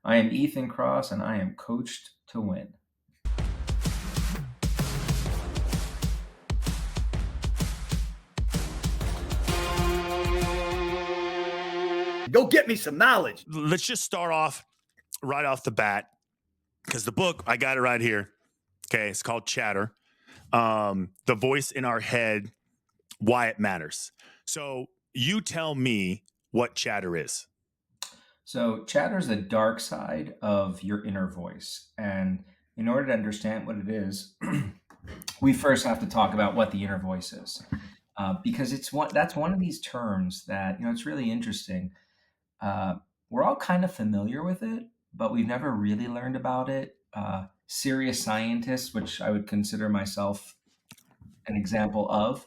I am Ethan Cross, and I am coached to win. Go get me some knowledge. Let's just start off right off the bat, because the book, I got it right here. Okay, it's called Chatter. The voice in our head, why it matters. So you tell me what chatter is. So, chatter is the dark side of your inner voice. And in order to understand what it is, we first have to talk about what the inner voice is. Because that's one of these terms that, it's really interesting. We're all kind of familiar with it, but we've never really learned about it. Serious scientists, which I would consider myself an example of,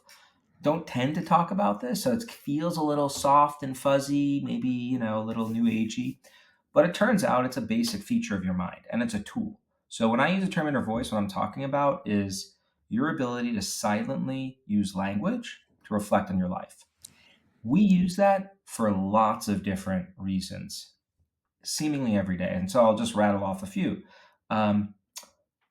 don't tend to talk about this. So it feels a little soft and fuzzy, maybe, a little new agey. But it turns out it's a basic feature of your mind and it's a tool. So when I use the term inner voice, what I'm talking about is your ability to silently use language to reflect on your life. We use that for lots of different reasons, seemingly every day. And so I'll just rattle off a few. Um,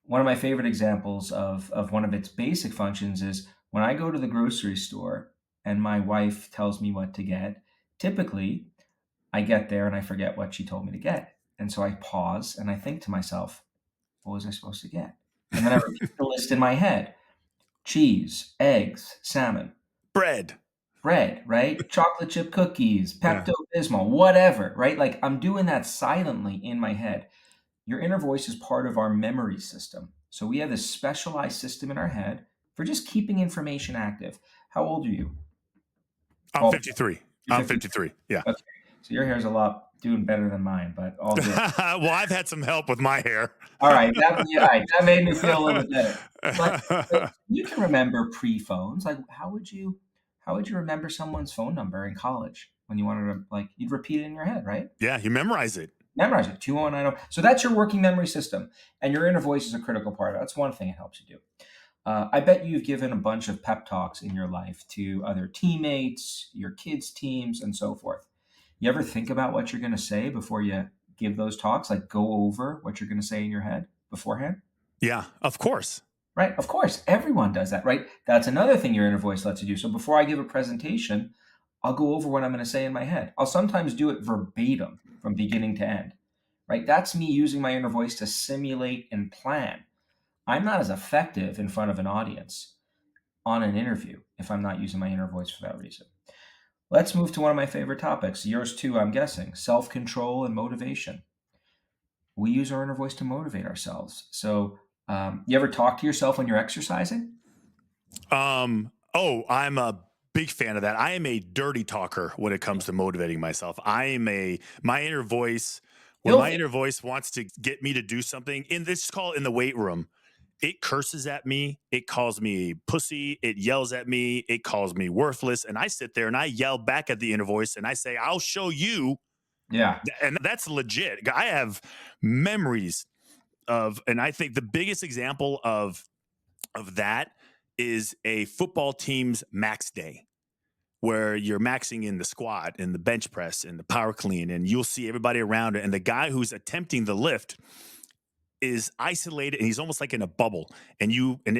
One of my favorite examples of one of its basic functions is when I go to the grocery store and my wife tells me what to get. Typically, I get there and I forget what she told me to get. And so I pause and I think to myself, what was I supposed to get? And then I repeat the list in my head: cheese, eggs, salmon, Bread. bread, right? Chocolate chip cookies, Yeah. Pepto Bismol, whatever, right? Like I'm doing that silently in my head. Your inner voice is part of our memory system. So we have this specialized system in our head for just keeping information active. How old are you? I'm Oh, 53. you're I'm 50. 53. Yeah. Okay. So your hair's a lot doing better than mine, but all good. Well, I've had some help with my hair. All right. That made me feel a little bit better. But you can remember pre-phones. Like how would you remember someone's phone number in college when you wanted to, like, you'd repeat it in your head, right? Yeah, you memorize it. Memorize it, 21090. So that's your working memory system. And your inner voice is a critical part of it. That's one thing it helps you do. I bet you've given a bunch of pep talks in your life to other teammates, your kids' teams, and so forth. You ever think about what you're going to say before you give those talks? Like go over what you're going to say in your head beforehand? Yeah, of course. Right? Of course, everyone does that, right? That's another thing your inner voice lets you do. So before I give a presentation, I'll go over what I'm going to say in my head. I'll sometimes do it verbatim from beginning to end, right? That's me using my inner voice to simulate and plan. I'm not as effective in front of an audience on an interview if I'm not using my inner voice for that reason. Let's move to one of my favorite topics, yours too, I'm guessing: self-control and motivation. We use our inner voice to motivate ourselves. So, you ever talk to yourself when you're exercising? I'm a big fan of that. I am a dirty talker when it comes to motivating myself. My inner voice, when my Filthy. inner voice wants to get me to do something, in this call in the weight room, it curses at me. It calls me pussy. It yells at me. It calls me worthless. And I sit there and I yell back at the inner voice and I say, I'll show you. Yeah. And that's legit. I have memories and I think the biggest example of that is a football team's max day, where you're maxing in the squat and the bench press and the power clean, and you'll see everybody around it. And the guy who's attempting the lift is isolated and he's almost like in a bubble. And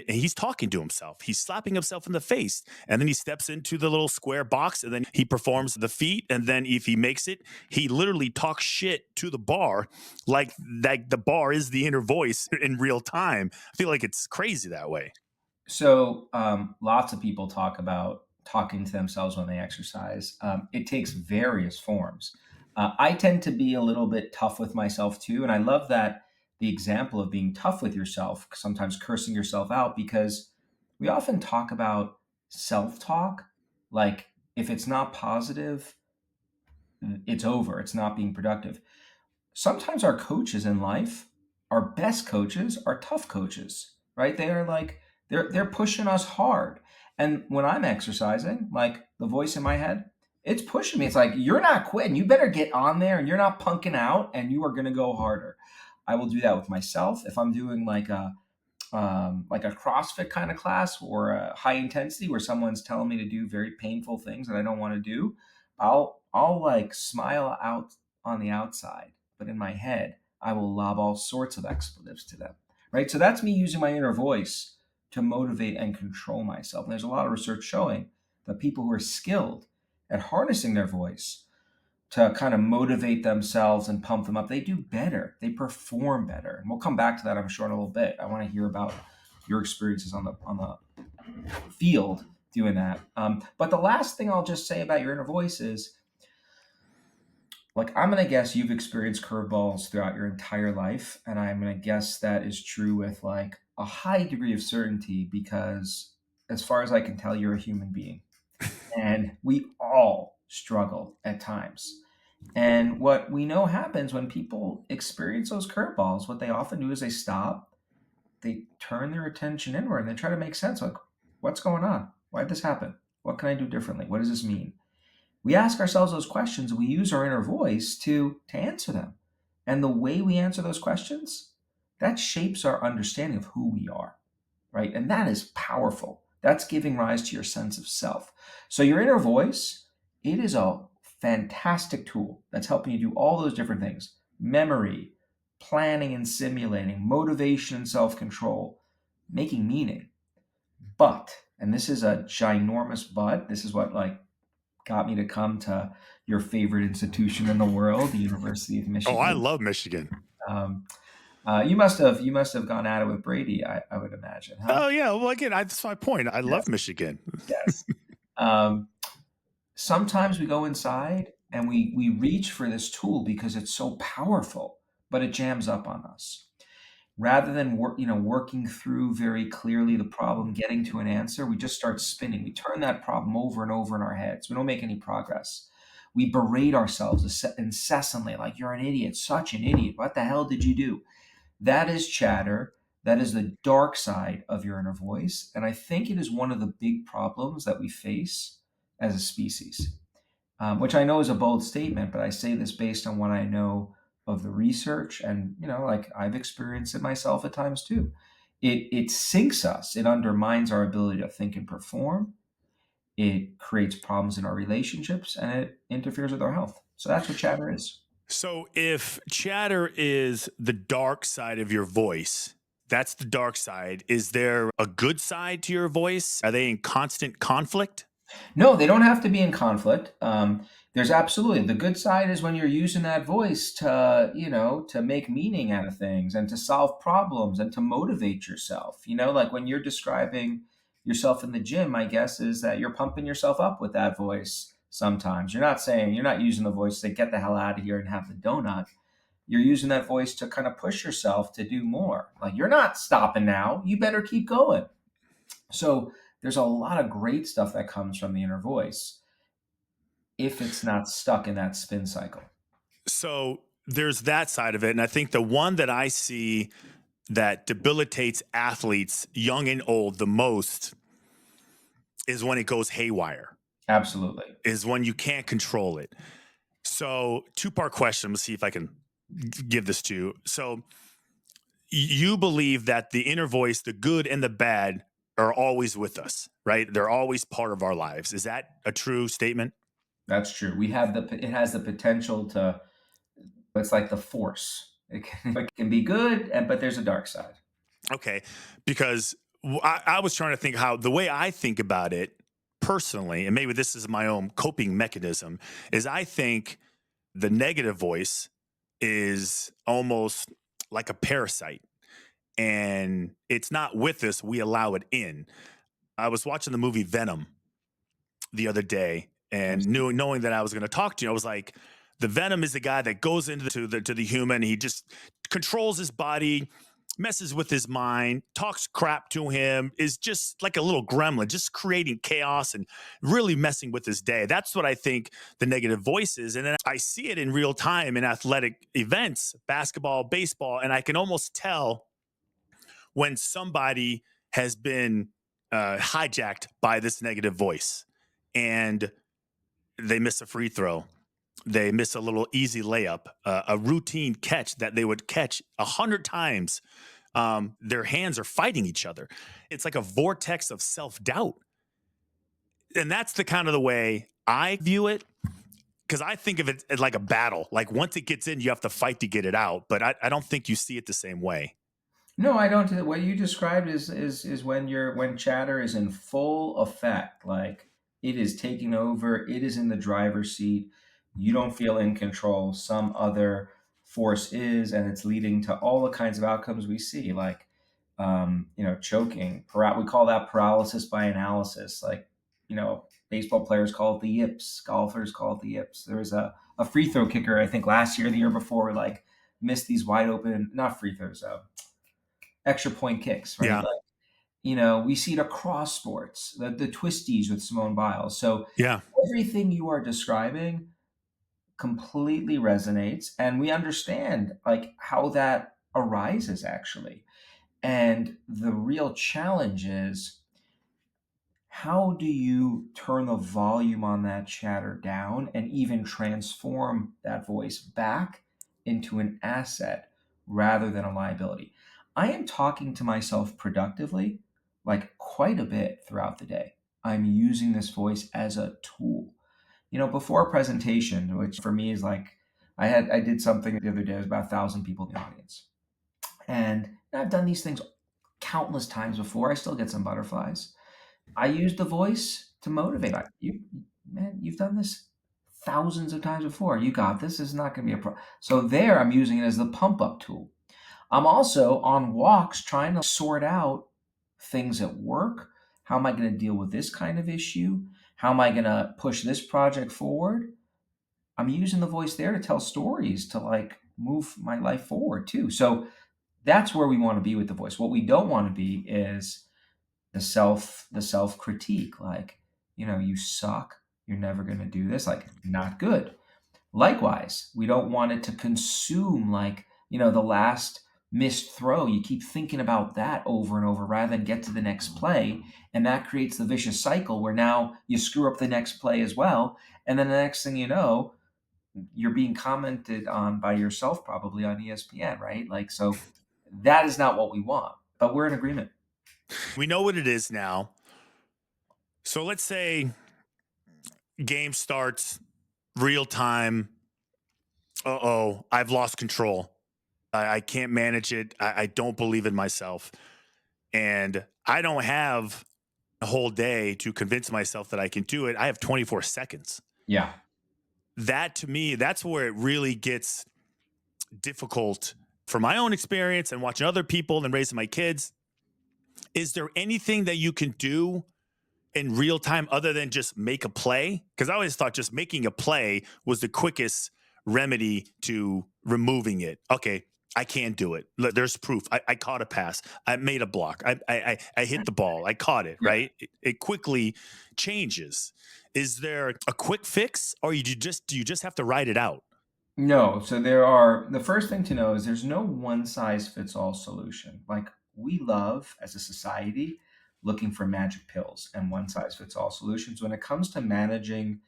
he's talking to himself. He's slapping himself in the face. And then he steps into the little square box and then he performs the feat. And then if he makes it, he literally talks shit to the bar like the bar is the inner voice in real time. I feel like it's crazy that way. So, lots of people talk about talking to themselves when they exercise. It takes various forms. I tend to be a little bit tough with myself too. And I love that the example of being tough with yourself, sometimes cursing yourself out, because we often talk about self talk. Like if it's not positive, it's over, it's not being productive. Sometimes our coaches in life, our best coaches, are tough coaches, right? They are like they're pushing us hard. And when I'm exercising, like the voice in my head, it's pushing me. It's like, you're not quitting. You better get on there and you're not punking out and you are going to go harder. I will do that with myself if I'm doing like a CrossFit kind of class or a high intensity where someone's telling me to do very painful things that I don't want to do. I'll like smile out on the outside but in my head, I will lob all sorts of expletives to them, right? So that's me using my inner voice to motivate and control myself. And there's a lot of research showing that people who are skilled at harnessing their voice to kind of motivate themselves and pump them up, they do better. They perform better. And we'll come back to that, I'm sure, in a little bit. I want to hear about your experiences on the field doing that. But the last thing I'll just say about your inner voice is, like, I'm going to guess you've experienced curveballs throughout your entire life. And I'm going to guess that is true with like a high degree of certainty because, as far as I can tell, you're a human being. And we all struggle at times. And what we know happens when people experience those curveballs, what they often do is they stop, they turn their attention inward, and they try to make sense. Like, what's going on? Why did this happen? What can I do differently? What does this mean? We ask ourselves those questions. We use our inner voice to answer them. And the way we answer those questions, that shapes our understanding of who we are, right? And that is powerful. That's giving rise to your sense of self. So your inner voice, it is a fantastic tool that's helping you do all those different things: memory, planning and simulating, motivation and self-control, making meaning. But, and this is a ginormous but, this is what like got me to come to your favorite institution in the world, the University of Oh, I Michigan. love Michigan. Um, you must have gone at it with Brady, I would imagine, huh? Oh yeah. Well, again, that's my point. I Yes, love Michigan. yes. Um, Sometimes we go inside and we reach for this tool because it's so powerful, but it jams up on us. Rather than working through very clearly the problem, getting to an answer, we just start spinning. We turn that problem over and over in our heads. We don't make any progress. We berate ourselves incessantly, like, you're an idiot, such an idiot. What the hell did you do? That is chatter. That is the dark side of your inner voice. And I think it is one of the big problems that we face as a species, which I know is a bold statement, but I say this based on what I know of the research. And, like, I've experienced it myself at times too. It sinks us, it undermines our ability to think and perform. It creates problems in our relationships and it interferes with our health. So that's what chatter is. So if chatter is the dark side of your voice, that's the dark side. Is there a good side to your voice? Are they in constant conflict? No, they don't have to be in conflict. There's absolutely the good side is when you're using that voice to, to make meaning out of things and to solve problems and to motivate yourself. Like when you're describing yourself in the gym, my guess is that you're pumping yourself up with that voice sometimes. You're not using the voice to get the hell out of here and have the donut. You're using that voice to kind of push yourself to do more. Like, you're not stopping now. You better keep going. So there's a lot of great stuff that comes from the inner voice if it's not stuck in that spin cycle. So there's that side of it. And I think the one that I see that debilitates athletes, young and old, the most is when it goes haywire, Absolutely. is when you can't control it. So, two-part question. Let's see if I can give this to you. So, you believe that the inner voice, the good and the bad, are always with us, right? They're always part of our lives. Is that a true statement? That's true. It has the potential to, it's like the force. It can be good, but there's a dark side. Okay, because I was trying to think how the way I think about it personally, and maybe this is my own coping mechanism, is I think the negative voice is almost like a parasite and it's not with us, we allow it in. I was watching the movie Venom the other day and knowing that I was going to talk to you, I was like, the Venom is the guy that goes into the human. He just controls his body, messes with his mind, talks crap to him, is just like a little gremlin, just creating chaos and really messing with his day. That's what I think the negative voice is. And then I see it in real time in athletic events, basketball, baseball, and I can almost tell when somebody has been hijacked by this negative voice and they miss a free throw. They miss a little easy layup, a routine catch that they would catch 100 times. Their hands are fighting each other. It's like a vortex of self-doubt. And that's the kind of the way I view it. because I think of it as like a battle. Like once it gets in, you have to fight to get it out. But I don't think you see it the same way. No, I don't. What you described is when chatter is in full effect, like it is taking over, it is in the driver's seat. You don't feel in control. Some other force is, and it's leading to all the kinds of outcomes we see, like choking. We call that paralysis by analysis. Like baseball players call it the yips. Golfers call it the yips. There was a free throw kicker, I think last year, the year before, like missed these wide open, not free throws, extra point kicks, right? Yeah. Like, we see it across sports, the twisties with Simone Biles. So Yeah. everything you are describing completely resonates, and we understand like how that arises actually. And the real challenge is, how do you turn the volume on that chatter down and even transform that voice back into an asset rather than a liability? I am talking to myself productively, like quite a bit throughout the day. I'm using this voice as a tool. Before a presentation, which for me is like, I did something the other day, it was about 1,000 people in the audience. And I've done these things countless times before. I still get some butterflies. I use the voice to motivate. Man, you've done this thousands of times before. You got this. This is not going to be a problem. So there, I'm using it as the pump up tool. I'm also on walks trying to sort out things at work. How am I going to deal with this kind of issue? How am I going to push this project forward? I'm using the voice there to tell stories, to like move my life forward too. So that's where we want to be with the voice. What we don't want to be is the self critique, like, you suck, you're never going to do this, like, not good. Likewise, we don't want it to consume, like, the last missed throw. You keep thinking about that over and over rather than get to the next play, and that creates the vicious cycle where now you screw up the next play as well, and then the next thing you know, you're being commented on by yourself, probably on ESPN, right? Like, so that is not what we want, but we're in agreement. We know what it is now. So let's say game starts real time. Uh-oh, I've lost control. I can't manage it. I don't believe in myself. And I don't have a whole day to convince myself that I can do it. I have 24 seconds. Yeah. That to me, that's where it really gets difficult from my own experience and watching other people and raising my kids. Is there anything that you can do in real time other than just make a play? Because I always thought just making a play was the quickest remedy to removing it. Okay, I can do it. There's proof. I caught a pass. I made a block. I hit the ball. I caught it. Yeah. Right. It quickly changes. Is there a quick fix, or do you just have to ride it out? No, so the first thing to know is there's no one size fits all solution. Like, we love as a society looking for magic pills and one size fits all solutions. When it comes to managing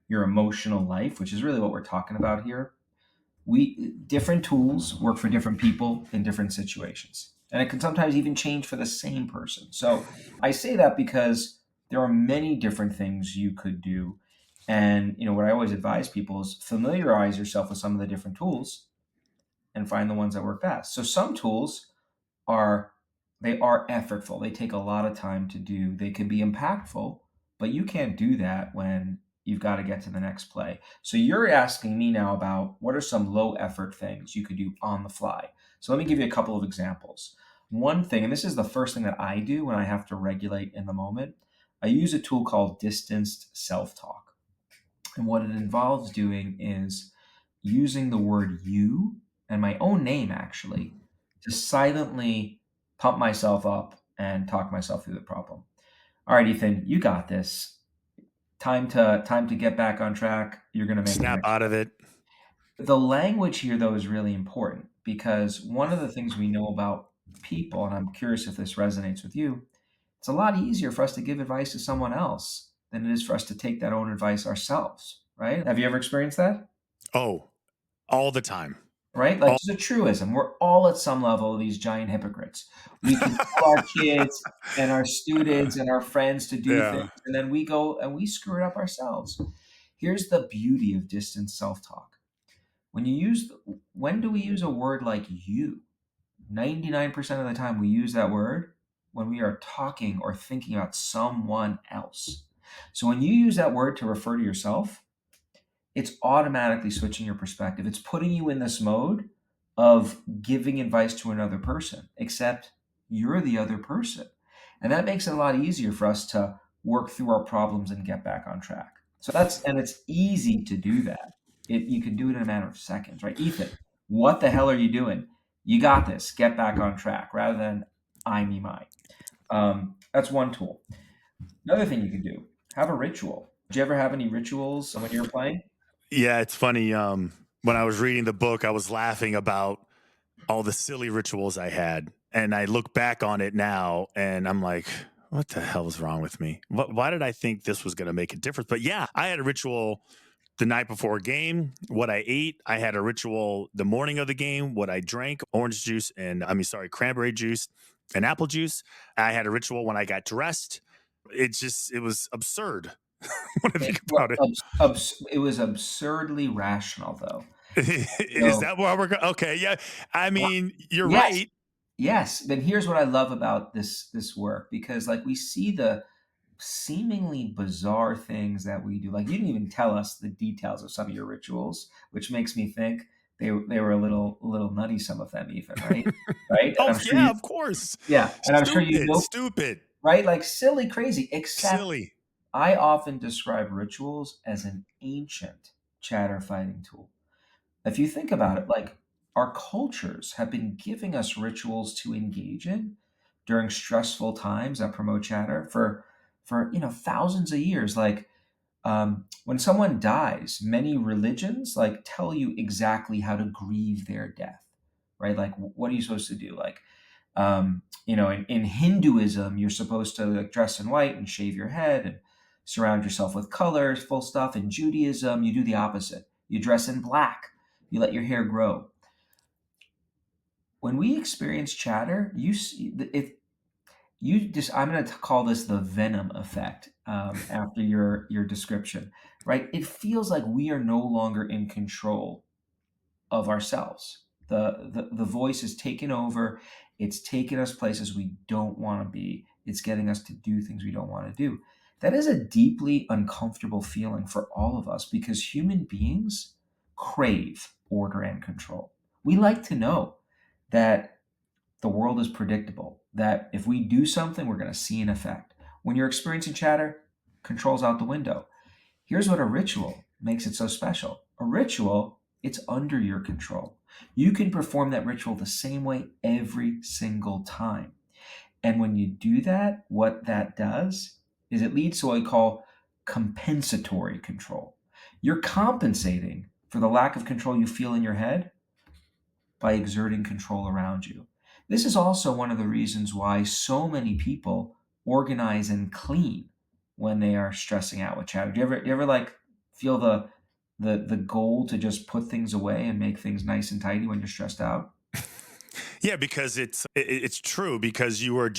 your emotional life, which is really what we're talking about here, we different tools work for different people in different situations. And it can sometimes even change for the same person. So I say that because there are many different things you could do. And what I always advise people is familiarize yourself with some of the different tools and find the ones that work best. So some tools are they are effortful. They take a lot of time to do. They can be impactful, but you can't do that when you've got to get to the next play. So you're asking me now about what are some low effort things you could do on the fly. So let me give you a couple of examples. One thing, and this is the first thing that I do when I have to regulate in the moment, I use a tool called distanced self-talk. And what it involves doing is using the word you and my own name actually to silently pump myself up and talk myself through the problem. All right, Ethan, you got this. Time to get back on track. You're going to make the Snap next out play. of it. The language here, though, is really important because one of the things we know about people, and I'm curious if this resonates with you, it's a lot easier for us to give advice to someone else than it is for us to take that own advice ourselves, right? Have you ever experienced that? Oh, all the time. Right? Like, All, it's a truism. We're all at some level these giant hypocrites. We can tell our kids and our students and our friends to do things, yeah. and then we go and we screw it up ourselves. Here's the beauty of distant self-talk. When you use when do we use a word like you? 99% of the time we use that word when we are talking or thinking about someone else. So when you use that word to refer to yourself, it's automatically switching your perspective. It's putting you in this mode of giving advice to another person, except you're the other person. And that makes it a lot easier for us to work through our problems and get back on track. So and it's easy to do that. You can do it in a matter of seconds, right? Ethan, what the hell are you doing? You got this. Get back on track rather than I, me, my. That's one tool. Another thing you can do, have a ritual. Did you ever have any rituals when you were playing? Yeah, it's funny. When I was reading the book, I was laughing about all the silly rituals I had. And I look back on it now and I'm like, what the hell is wrong with me? Why did I think this was going to make a difference? But yeah, I had a ritual the night before a game, what I ate. I had a ritual the morning of the game, what I drank, orange juice and cranberry juice and apple juice. I had a ritual when I got dressed. It was absurd when I think about it. It was absurdly rational, though. Is So, that where we're going? Okay. Yeah. I mean, you're yes, right. yes. But here's what I love about this work, because like we see the seemingly bizarre things that we do. Like you didn't even tell us the details of some of your rituals, which makes me think they were a little nutty. Some of them even, right? Right? And Oh, I'm sure yeah, you, of course. yeah, and I'm sure you Stupid, know, stupid, right? Like silly, crazy. Except silly. I often describe rituals as an ancient chatter fighting tool. If you think about it, like our cultures have been giving us rituals to engage in during stressful times that promote chatter for thousands of years. Like when someone dies, many religions like tell you exactly how to grieve their death, right? Like what are you supposed to do? Like in Hinduism, you're supposed to like, dress in white and shave your head and surround yourself with colors, full stuff. In Judaism, you do the opposite. You dress in black. You let your hair grow. When we experience chatter, you see if you just I'm going to call this the venom effect after your description, right? It feels like we are no longer in control of ourselves. The voice is taken over. It's taken us places we don't want to be. It's getting us to do things we don't want to do. That is a deeply uncomfortable feeling for all of us because human beings crave order and control. We like to know that the world is predictable, that if we do something, we're going to see an effect. When you're experiencing chatter, control's out the window. Here's what a ritual makes it so special. A ritual, it's under your control. You can perform that ritual the same way every single time. And when you do that, what that does is it leads to what we call compensatory control. You're compensating for the lack of control you feel in your head by exerting control around you. This is also one of the reasons why so many people organize and clean when they are stressing out with chatter. Do you ever like feel the goal to just put things away and make things nice and tidy when you're stressed out? Yeah, because it's true because you're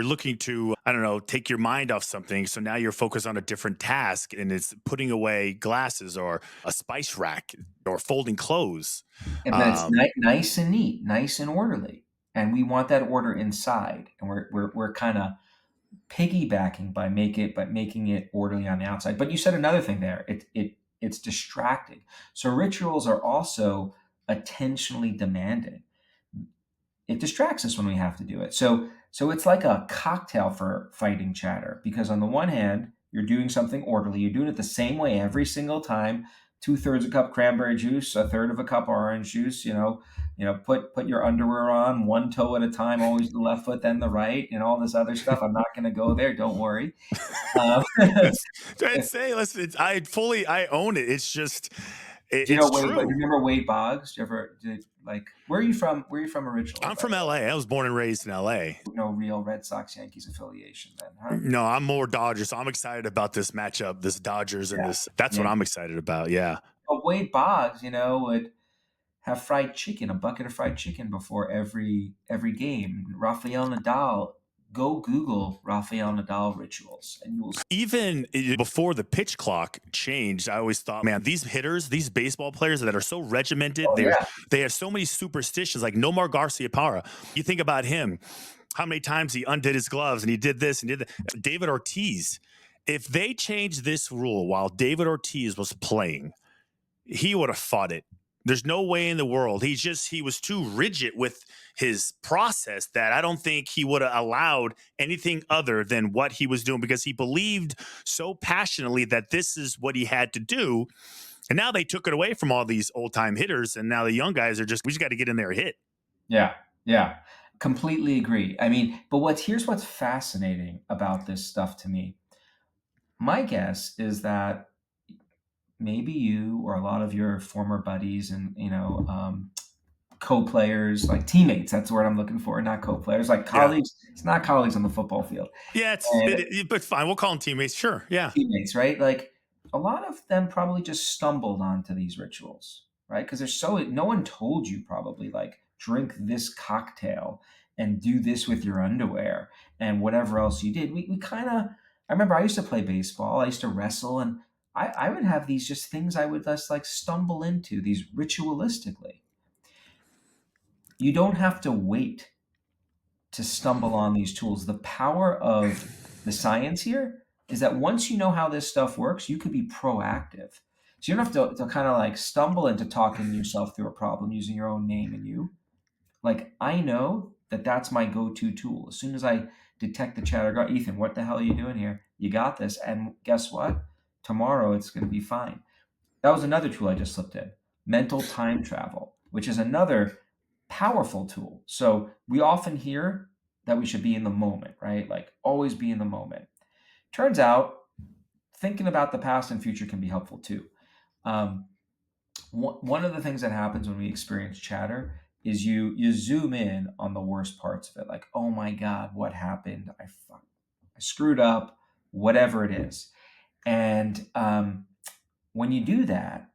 looking to, I don't know, take your mind off something. So now you're focused on a different task and it's putting away glasses or a spice rack or folding clothes. And then it's Um, nice and neat, nice and orderly. And we want that order inside. And we're kind of piggybacking by making it orderly on the outside. But you said another thing there. It's distracting. So rituals are also attentionally demanding. It distracts us when we have to do it. So it's like a cocktail for fighting chatter because on the one hand, you're doing something orderly. You're doing it the same way every single time. 2/3 a cup cranberry juice, a third of a cup orange juice. Put your underwear on one toe at a time, always the left foot, then the right, and all this other stuff. I'm not going to go there. Don't worry. Um, I'd say, listen, I own it. It's just, do you know it's Wade? But true. remember Wade Boggs? Where are you from? Where are you from originally? I'm By from the LA. I was born and raised in LA. way, no real Red Sox Yankees affiliation, then, huh? No, I'm more Dodgers. So I'm excited about this matchup, this Dodgers and Yeah. this. That's what Yeah. I'm excited about. Yeah. But Wade Boggs, would have fried chicken, a bucket of fried chicken before every game. Rafael Nadal Go Google Rafael Nadal rituals, and you will. Even before the pitch clock changed, I always thought, man, these hitters, these baseball players that are so regimented, Oh yeah, they have so many superstitions. Like Nomar Garcia Parra, you think about him, how many times he undid his gloves and he did this and did that. David Ortiz, if they changed this rule while David Ortiz was playing, he would have fought it. There's no way in the world. He was too rigid with his process that I don't think he would have allowed anything other than what he was doing, because he believed so passionately that this is what he had to do. And now they took it away from all these old time hitters, and now the young guys are we just got to get in there and hit. yeah, yeah. Completely agree. I mean, but here's what's fascinating about this stuff to me. My guess is that maybe you or a lot of your former buddies and co-players, like teammates, that's the word I'm looking for, not co-players, like Yeah. colleagues. It's not colleagues on the football field. Yeah, And but fine. We'll call them teammates. Sure. Yeah. teammates, right? Like a lot of them probably just stumbled onto these rituals, right? Because they're so, no one told you probably like drink this cocktail and do this with your underwear and whatever else you did. We kind of, I remember I used to play baseball, I used to wrestle, and I would have these just things I would just like stumble into, these ritualistically. You don't have to wait to stumble on these tools. The power of the science here is that once you know how this stuff works, you can be proactive. So you don't have to kind of like stumble into talking yourself through a problem using your own name and you. Like, I know that that's my go to tool. As soon as I detect the chatter, go, Ethan, what the hell are you doing here? You got this. And guess what? Tomorrow it's going to be fine. That was another tool I just slipped in, mental time travel, which is another powerful tool. So we often hear that we should be in the moment, right? Like always be in the moment. Turns out thinking about the past and future can be helpful too. Um, one of the things that happens when we experience chatter is you zoom in on the worst parts of it, like, oh my god, what happened? I screwed up, whatever it is. And when you do that,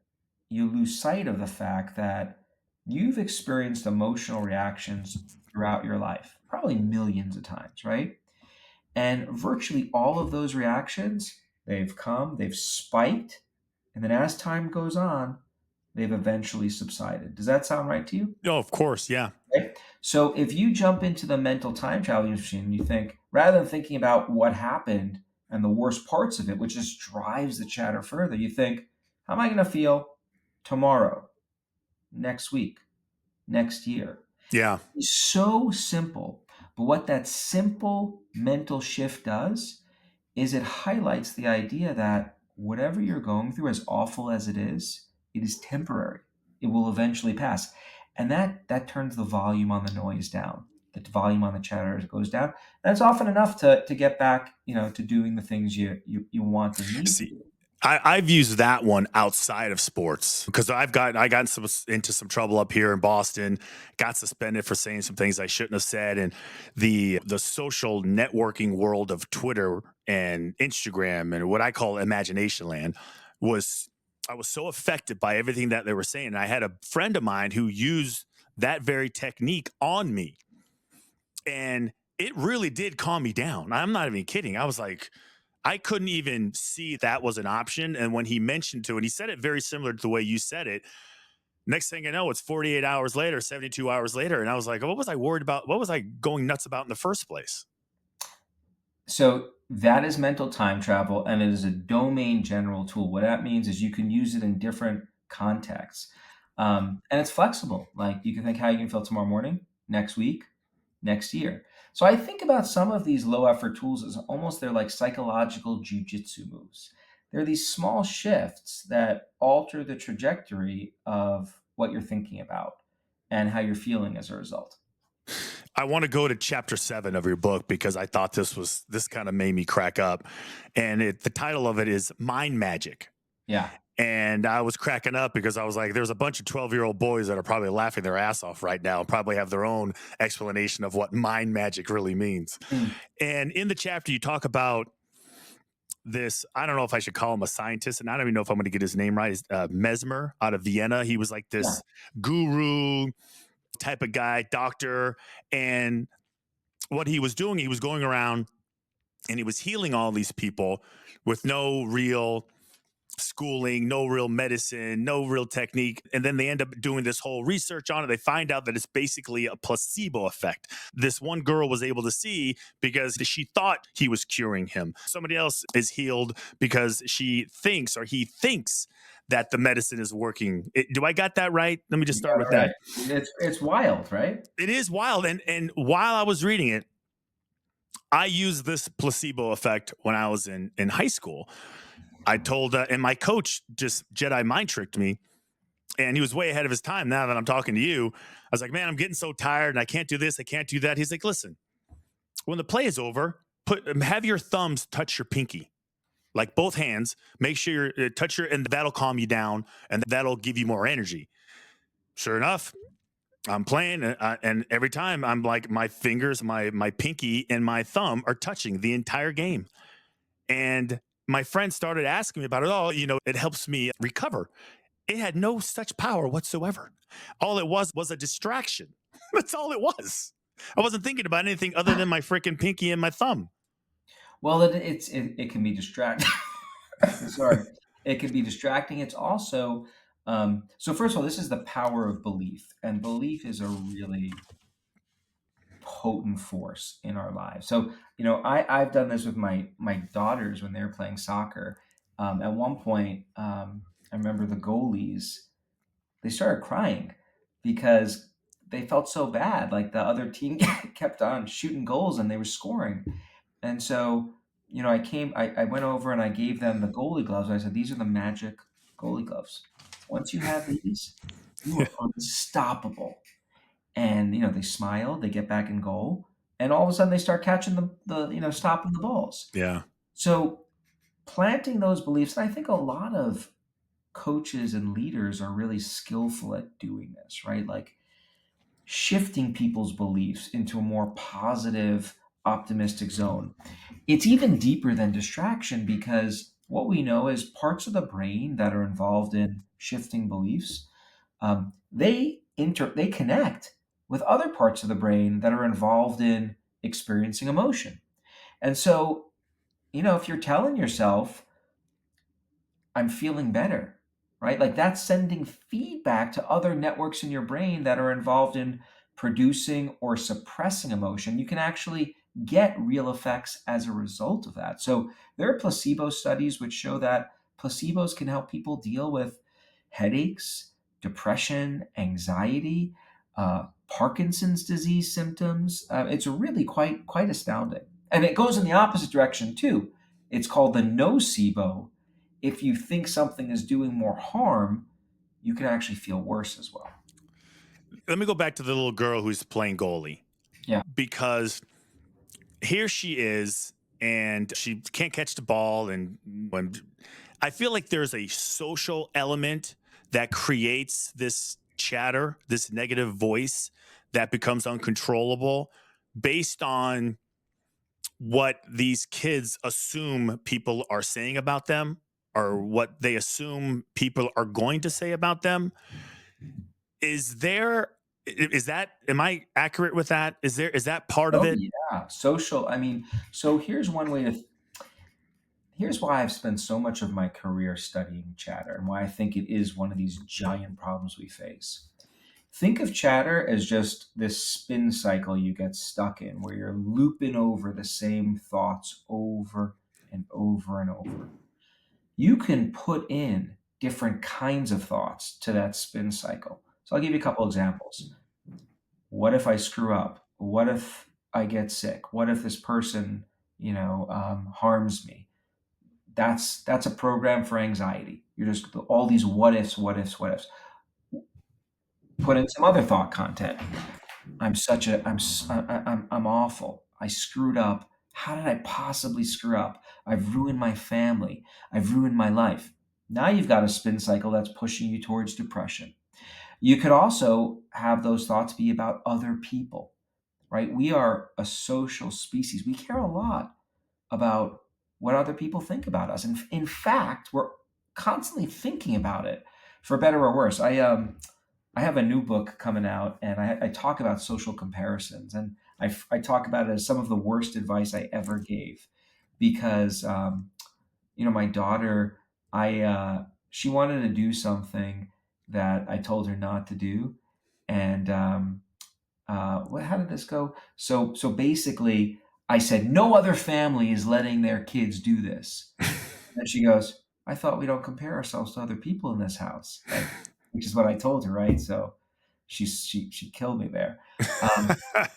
you lose sight of the fact that you've experienced emotional reactions throughout your life, probably millions of times, right? And virtually all of those reactions, they've come, they've spiked, and then as time goes on, they've eventually subsided. Does that sound right to you? Oh, of course. Yeah. Right? So if you jump into the mental time traveling machine and you think, rather than thinking about what happened and the worst parts of it, which just drives the chatter further, you think, how am I going to feel tomorrow, next week, next year? Yeah. It's so simple. But what that simple mental shift does is it highlights the idea that whatever you're going through, as awful as it is temporary. It will eventually pass. And that turns the volume on the noise down. The volume on the chatter goes down. That's often enough to get back, to doing the things you want and need to See, do. I've used that one outside of sports because I got into some trouble up here in Boston, got suspended for saying some things I shouldn't have said, and the social networking world of Twitter and Instagram and what I call imagination land was I was so affected by everything that they were saying. And I had a friend of mine who used that very technique on me, and it really did calm me down. I'm not even kidding. I was like, I couldn't even see that was an option. And when he mentioned to it, he said it very similar to the way you said it. Next thing I know, it's 48 hours later, 72 hours later. And I was like, what was I worried about? What was I going nuts about in the first place? So that is mental time travel, and it is a domain general tool. What that means is you can use it in different contexts, and it's flexible. Like you can think how you can feel tomorrow morning, next week, next year. So I think about some of these low effort tools as almost they're like psychological jujitsu moves. They're these small shifts that alter the trajectory of what you're thinking about and how you're feeling as a result. I want to go to chapter 7 of your book because I thought this kind of made me crack up. And the title of it is Mind Magic. Yeah. And I was cracking up because I was like, there's a bunch of 12-year-old boys that are probably laughing their ass off right now and probably have their own explanation of what mind magic really means. Mm. And in the chapter, you talk about this. I don't know if I should call him a scientist, and I don't even know if I'm going to get his name right. Mesmer out of Vienna. He was like Yeah. this guru type of guy, doctor. And what he was doing, he was going around and he was healing all these people with no real schooling, no real medicine, no real technique. And then they end up doing this whole research on it. They find out that it's basically a placebo effect. This one girl was able to see because she thought he was curing him. Somebody else is healed because she thinks or he thinks that the medicine is working. Do I got that right? Let me just You start got with it right. that. It's wild, right? It is wild. And while I was reading it, I used this placebo effect when I was in high school. I told, and my coach just Jedi mind tricked me, and he was way ahead of his time. Now that I'm talking to you, I was like, man, I'm getting so tired, and I can't do this, I can't do that. He's like, listen, when the play is over, have your thumbs touch your pinky, like both hands. Make sure you touch your, and that'll calm you down, and that'll give you more energy. Sure enough, I'm playing, and every time I'm like, my fingers, my pinky, and my thumb are touching the entire game. And my friend started asking me about it. Oh, it helps me recover. It had no such power whatsoever. All it was a distraction. That's all it was. I wasn't thinking about anything other than my freaking pinky and my thumb. Well, it can be distracting. Sorry, it can be distracting. It's also so. First of all, this is the power of belief, and belief is a really potent force in our lives. So, I've done this with my daughters when they were playing soccer. At one point, I remember the goalies, they started crying because they felt so bad. Like the other team kept on shooting goals and they were scoring. And so, I went over and I gave them the goalie gloves. I said, these are the magic goalie gloves. Once you have these, you are unstoppable. And, they smile, they get back in goal, and all of a sudden they start catching stopping the balls. Yeah. So planting those beliefs, and I think a lot of coaches and leaders are really skillful at doing this, right? Like shifting people's beliefs into a more positive, optimistic zone. It's even deeper than distraction because what we know is parts of the brain that are involved in shifting beliefs, they connect with other parts of the brain that are involved in experiencing emotion. And so, if you're telling yourself, I'm feeling better, right? Like that's sending feedback to other networks in your brain that are involved in producing or suppressing emotion. You can actually get real effects as a result of that. So there are placebo studies which show that placebos can help people deal with headaches, depression, anxiety, Parkinson's disease symptoms. It's really quite astounding, and it goes in the opposite direction too. It's called the nocebo. If you think something is doing more harm, you can actually feel worse as well. Let me go back to the little girl who's playing goalie, Yeah. because here she is and she can't catch the ball. And when I feel like there's a social element that creates this chatter, this negative voice that becomes uncontrollable based on what these kids assume people are saying about them or what they assume people are going to say about them. Am I accurate with that? Is that part of Oh it? yeah. Social. I mean, so here's why I've spent so much of my career studying chatter and why I think it is one of these giant problems we face. Think of chatter as just this spin cycle you get stuck in where you're looping over the same thoughts over and over and over. You can put in different kinds of thoughts to that spin cycle. So I'll give you a couple examples. What if I screw up? What if I get sick? What if this person, harms me? That's a program for anxiety. You're just all these what ifs, what ifs, what ifs. Put in some other thought content. I'm such a I'm awful. I screwed up. How did I possibly screw up? I've ruined my family. I've ruined my life. Now you've got a spin cycle that's pushing you towards depression. You could also have those thoughts be about other people, right? We are a social species. We care a lot about what other people think about us. And in fact, we're constantly thinking about it for better or worse. I have a new book coming out, and I talk about social comparisons, and I talk about it as some of the worst advice I ever gave, because my daughter, she wanted to do something that I told her not to do, and how did this go? So basically, I said no other family is letting their kids do this. And she goes, "I thought we don't compare ourselves to other people in this house," right? Which is what I told her, right? So she killed me there.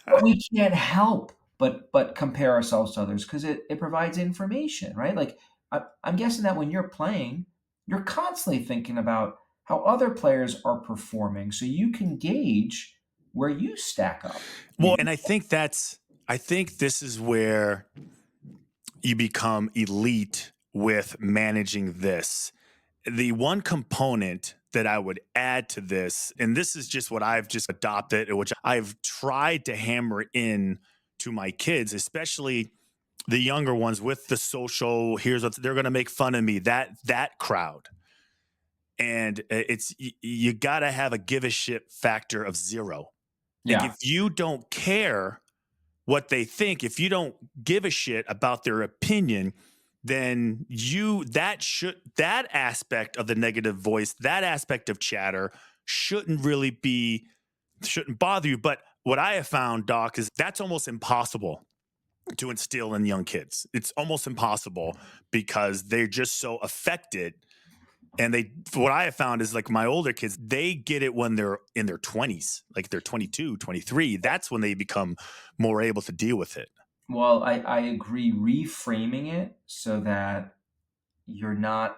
But we can't help but compare ourselves to others because it provides information, right? Like I'm guessing that when you're playing, you're constantly thinking about how other players are performing, so you can gauge where you stack up. Well, Maybe and I think this is where you become elite with managing this. The one component that I would add to this, and this is just what I've just adopted, which I've tried to hammer in to my kids, especially the younger ones with the social, here's what they're going to make fun of me, that crowd. And it's you got to have a give a shit factor of zero. Like yeah, if you don't care what they think, if you don't give a shit about their opinion, then that aspect of the negative voice, that aspect of chatter shouldn't bother you. But what I have found, Doc, is that's almost impossible to instill in young kids. It's almost impossible because they're just so affected. And what I have found is like my older kids, they get it when they're in their 20s, like they're 22, 23. That's when they become more able to deal with it. well, I agree. Reframing it so that you're not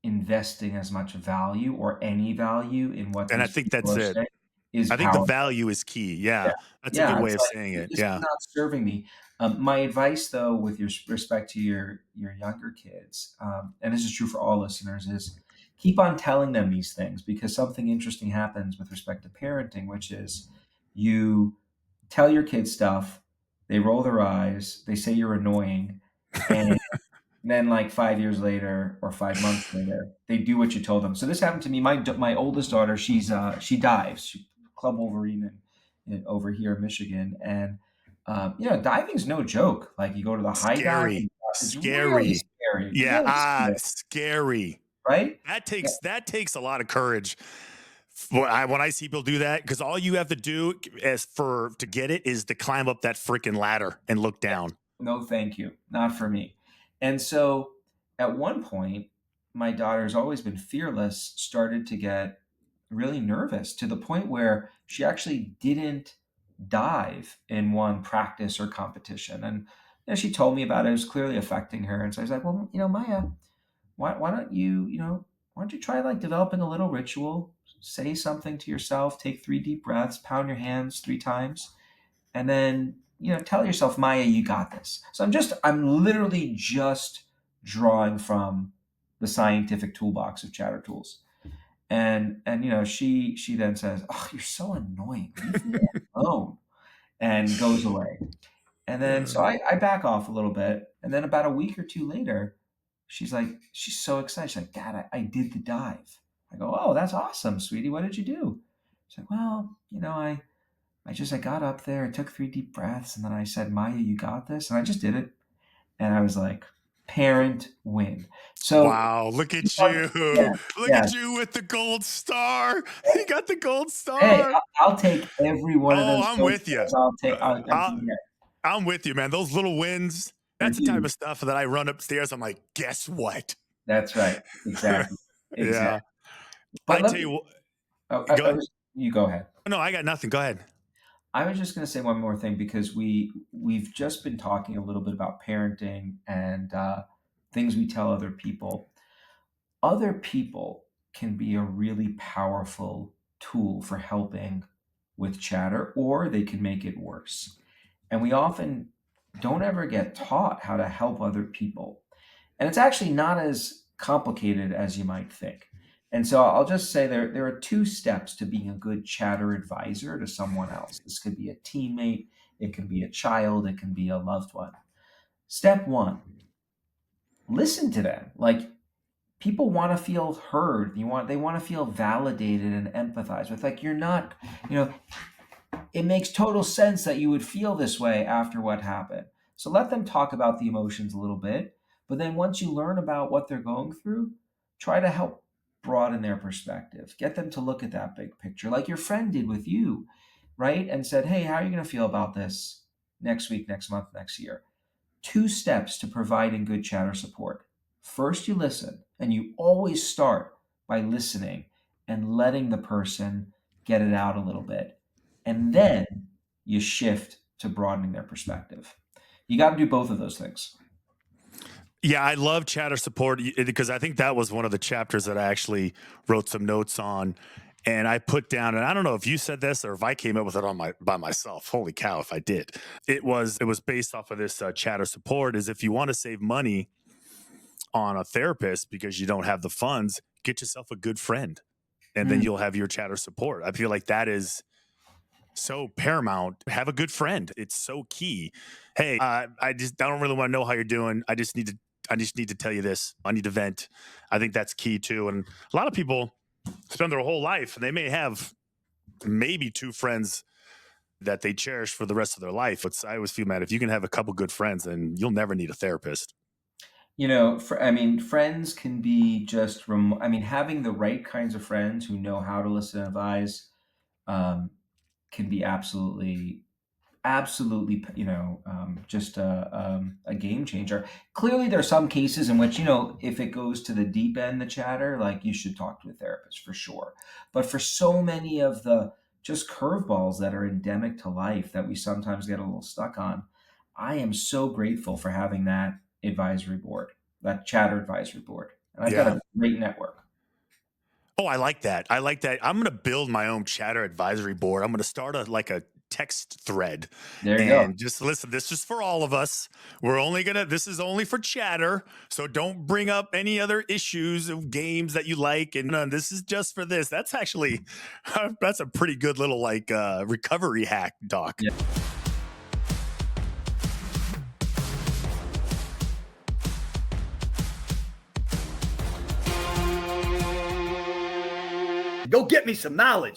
investing as much value or any value in what And I these think people that's are it. saying is I think the powerful. value is key. Yeah. Yeah. That's a good Yeah, way it's of like, saying it. this is Yeah. not serving me. My advice, though, with your respect to your younger kids, and this is true for all listeners, is keep on telling them these things because something interesting happens with respect to parenting, which is you tell your kids stuff, they roll their eyes, they say you're annoying, and then, like 5 years later or 5 months later, they do what you told them. So this happened to me. My oldest daughter, she dives, Club Wolverine over here in Michigan, and diving's no joke. Like you go to the high dive, Scary. and it's really Scary. scary, Yeah. really scary, Scary. right? Yeah, That takes a lot of courage. When I see people do that, because all you have to do to get it is to climb up that freaking ladder and look down. no, thank you, not for me. And so, at one point, my daughter's always been fearless. Started to get really nervous to the point where she actually didn't dive in one practice or competition. And she told me about it. It was clearly affecting her. And so I was like, well, Maya, why don't why don't you try like developing a little ritual? Say something to yourself, take 3 deep breaths, pound your hands 3 times, and then, tell yourself, Maya, you got this. So I'm literally just drawing from the scientific toolbox of chatter tools. And she then says, "Oh, you're so annoying. Leave me alone," and goes away. And then so I back off a little bit, and then about a week or two later, she's so excited. She's like, "Dad, I did the dive." I go, "Oh, that's awesome, sweetie. What did you do?" She's like, "Well, I got up there, I took 3 deep breaths, and then I said, 'Maya, you got this,' and I just did it." And I was like, "Parent win." So Wow, look keep at on, you. yeah, Look yeah. at you with the gold star. You got the gold Hey, star. I'll take every one of Oh, those I'm gold with you. stars. I'll take. I I, mean, yeah, I'm with you, man. Those little wins, they're that's the type of huge. stuff that I run upstairs. I'm like, guess what? That's right. Exactly. Yeah. Exactly. But I let tell me. you what, Oh, go ahead. you go ahead. No, I got nothing. Go ahead. I was just going to say one more thing because we've just been talking a little bit about parenting and things we tell other people. Other people can be a really powerful tool for helping with chatter, or they can make it worse. And we often don't ever get taught how to help other people. And it's actually not as complicated as you might think. And so I'll just say there are 2 steps to being a good chatter advisor to someone else. This could be a teammate, it can be a child, it can be a loved one. Step one, listen to them. Like, people want to feel heard. They want to feel validated and empathized with. Like, you're not, you know, it makes total sense that you would feel this way after what happened. So let them talk about the emotions a little bit. But then once you learn about what they're going through, try to help broaden their perspective. Get them to look at that big picture, like your friend did with you, right? And said, hey, how are you going to feel about this next week, next month, next year? Two steps to providing good chatter support. First, you listen, and you always start by listening and letting the person get it out a little bit. And then you shift to broadening their perspective. You got to do both of those things. Yeah, I love chatter support because I think that was one of the chapters that I actually wrote some notes on. And I put down, and I don't know if you said this or if I came up with it on my by myself. Holy cow, if I did. It was based off of this chatter support is if you want to save money on a therapist because you don't have the funds, get yourself a good friend and then Mm. you'll have your chatter support. I feel like that is so paramount. Have a good friend. It's so key. Hey, I don't really want to know how you're doing. I just need to tell you this. I need to vent. I think that's key too. And a lot of people spend their whole life and they may have maybe two friends that they cherish for the rest of their life. I always feel, man, if you can have a couple good friends, then you'll never need a therapist. I mean, friends can be just, I mean, having the right kinds of friends who know how to listen and advise um, can be absolutely, just a game changer. Clearly, there are some cases in which, if it goes to the deep end, the chatter, like, you should talk to a therapist for sure. But for so many of the just curveballs that are endemic to life that we sometimes get a little stuck on, I am so grateful for having that advisory board, that chatter advisory board. And I've got Yeah. a great network. Oh, I like that. I like that. I'm going to build my own chatter advisory board. I'm going to start a text thread There you go. and just listen. This is for all of us. This is only for chatter. So don't bring up any other issues of games that you like. And this is just for this. That's actually, that's a pretty good little recovery hack, Doc. Yeah. Go get me some knowledge.